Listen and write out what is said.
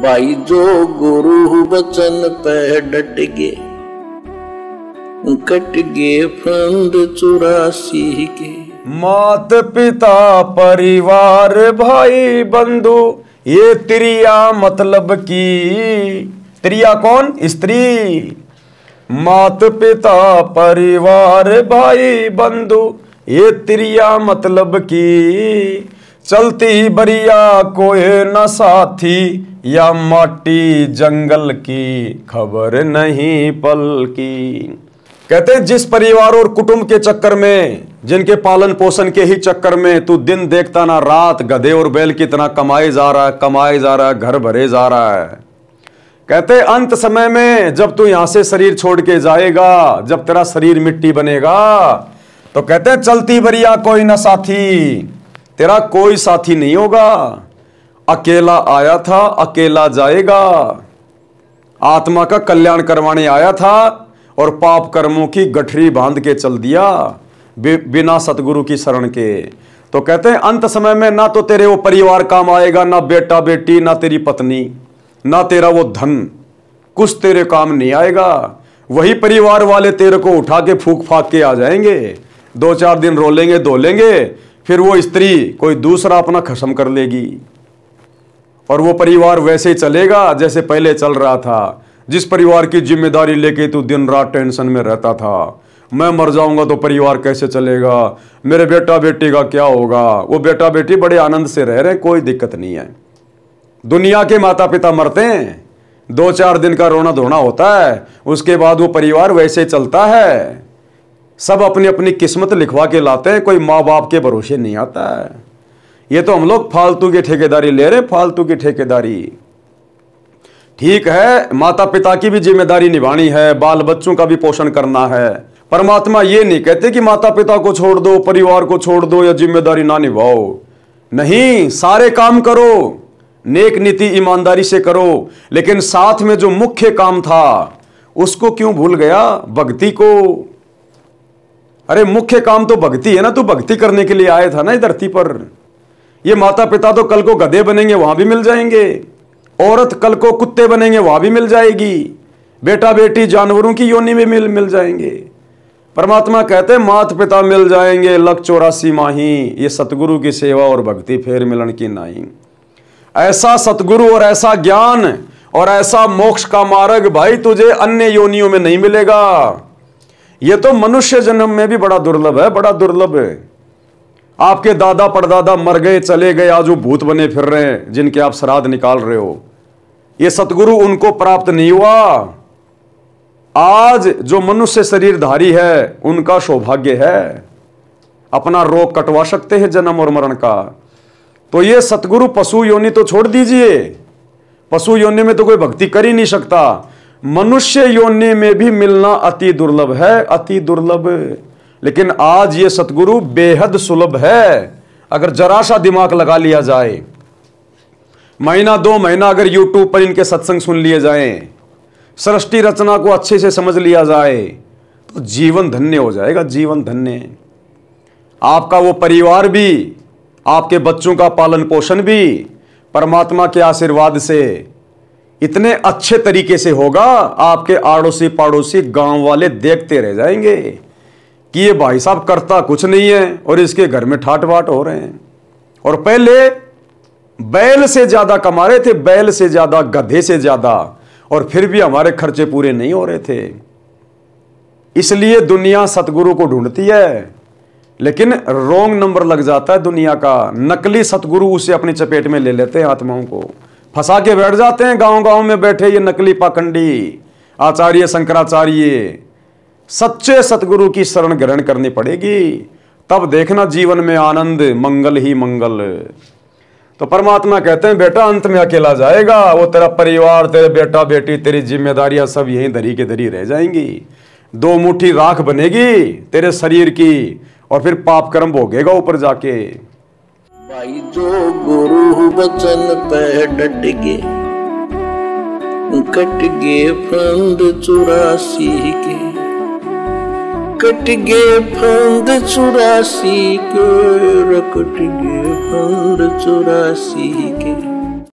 भाई जो गुरु बचन पे डट गे, कट गे फंद 84 के। मात पिता परिवार भाई बंधु ये त्रिया मतलब की। त्रिया कौन? स्त्री। मात पिता परिवार भाई बंधु ये त्रिया मतलब की। चलती बरिया कोई न साथी या माटी जंगल की खबर नहीं पल की। कहते हैं जिस परिवार और कुटुंब के चक्कर में, जिनके पालन पोषण के ही चक्कर में तू दिन देखता ना रात गधे और बैल की तरह कमाए जा रहा है, घर भरे जा रहा है। कहते अंत समय में जब तू यहां से शरीर छोड़ के जाएगा, जब तेरा शरीर मिट्टी बनेगा, तो कहते चलती बरिया कोई ना साथी, तेरा कोई साथी नहीं होगा। अकेला आया था अकेला जाएगा। आत्मा का कल्याण करवाने आया था और पाप कर्मों की गठरी बांध के चल दिया बिना सतगुरु की शरण के। तो कहते हैं अंत समय में ना तो तेरे वो परिवार काम आएगा, ना बेटा बेटी, ना तेरी पत्नी, ना तेरा वो धन, कुछ तेरे काम नहीं आएगा। वही परिवार वाले तेरे को उठा के फूक फाक के आ जाएंगे, 2-4 दिन रोलेंगे धोलेंगे, फिर वो स्त्री कोई दूसरा अपना खत्म कर लेगी और वो परिवार वैसे ही चलेगा जैसे पहले चल रहा था। जिस परिवार की जिम्मेदारी लेके तू दिन रात टेंशन में रहता था, मैं मर जाऊंगा तो परिवार कैसे चलेगा, मेरे बेटा बेटी का क्या होगा। वो बेटा बेटी बड़े आनंद से रह रहे, कोई दिक्कत नहीं है। दुनिया के माता पिता मरते हैं, 2-4 दिन का रोना धोना होता है, उसके बाद वो परिवार वैसे चलता है। सब अपनी अपनी किस्मत लिखवा के लाते हैं, कोई माँ बाप के भरोसे नहीं आता है। ये तो हम लोग फालतू की ठेकेदारी ले रहे, फालतू की ठेकेदारी। ठीक है, माता पिता की भी जिम्मेदारी निभानी है, बाल बच्चों का भी पोषण करना है। परमात्मा ये नहीं कहते कि माता पिता को छोड़ दो, परिवार को छोड़ दो या जिम्मेदारी ना निभाओ। नहीं, सारे काम करो, नेक नीति ईमानदारी से करो, लेकिन साथ में जो मुख्य काम था उसको क्यों भूल गया? भक्ति को। अरे मुख्य काम तो भक्ति है ना, तू भक्ति करने के लिए आया था ना इस धरती पर। ये माता पिता तो कल को गधे बनेंगे, वहां भी मिल जाएंगे। औरत कल को कुत्ते बनेंगे, वहां भी मिल जाएगी। बेटा बेटी जानवरों की योनि में मिल जाएंगे। परमात्मा कहते हैं मात पिता मिल जाएंगे, लख 84 माही, ये सतगुरु की सेवा और भक्ति फेर मिलन की नहीं। ऐसा सतगुरु और ऐसा ज्ञान और ऐसा मोक्ष का मार्ग भाई तुझे अन्य योनियों में नहीं मिलेगा। ये तो मनुष्य जन्म में भी बड़ा दुर्लभ है, बड़ा दुर्लभ है। आपके दादा परदादा मर गए चले गए, आज वो भूत बने फिर रहे हैं जिनके आप श्राद्ध निकाल रहे हो। ये सतगुरु उनको प्राप्त नहीं हुआ। आज जो मनुष्य शरीरधारी है उनका सौभाग्य है, अपना रोग कटवा सकते हैं जन्म और मरण का। तो ये सतगुरु पशु योनि तो छोड़ दीजिए, पशु योनि में तो कोई भक्ति कर ही नहीं सकता। मनुष्य योनि में भी मिलना अति दुर्लभ है, अति दुर्लभ। लेकिन आज ये सतगुरु बेहद सुलभ है। अगर जरा सा दिमाग लगा लिया जाए, महीना 2 महीना अगर यूट्यूब पर इनके सत्संग सुन लिए जाएं, सृष्टि रचना को अच्छे से समझ लिया जाए, तो जीवन धन्य हो जाएगा, जीवन धन्य। आपका वो परिवार भी, आपके बच्चों का पालन पोषण भी परमात्मा के आशीर्वाद से इतने अच्छे तरीके से होगा, आपके आड़ोसी पड़ोसी गांव वाले देखते रह जाएंगे कि ये भाई साहब करता कुछ नहीं है और इसके घर में ठाट बाट हो रहे हैं। और पहले बैल से ज्यादा कमा रहे थे, बैल से ज्यादा, गधे से ज्यादा, और फिर भी हमारे खर्चे पूरे नहीं हो रहे थे। इसलिए दुनिया सतगुरु को ढूंढती है, लेकिन रॉन्ग नंबर लग जाता है दुनिया का। नकली सतगुरु उसे अपनी चपेट में ले लेते हैं, आत्माओं को फंसा के बैठ जाते हैं। गांव गांव में बैठे ये नकली पाखंडी आचार्य शंकराचार्य। सच्चे सतगुरु की शरण ग्रहण करनी पड़ेगी, तब देखना जीवन में आनंद, मंगल ही मंगल। तो परमात्मा कहते हैं बेटा अंत में अकेला जाएगा, वो तेरा परिवार, तेरे बेटा बेटी, तेरी जिम्मेदारियां सब यहीं धरी के धरी रह जाएंगी। 2 मुट्ठी राख बनेगी तेरे शरीर की, और फिर पाप कर्म भोगेगा ऊपर जाके। भाई जो गुरु बचन पे डट गे, कट गे फंद 84 के, कट गे फंद 84 के, कट गे फंद 84 के।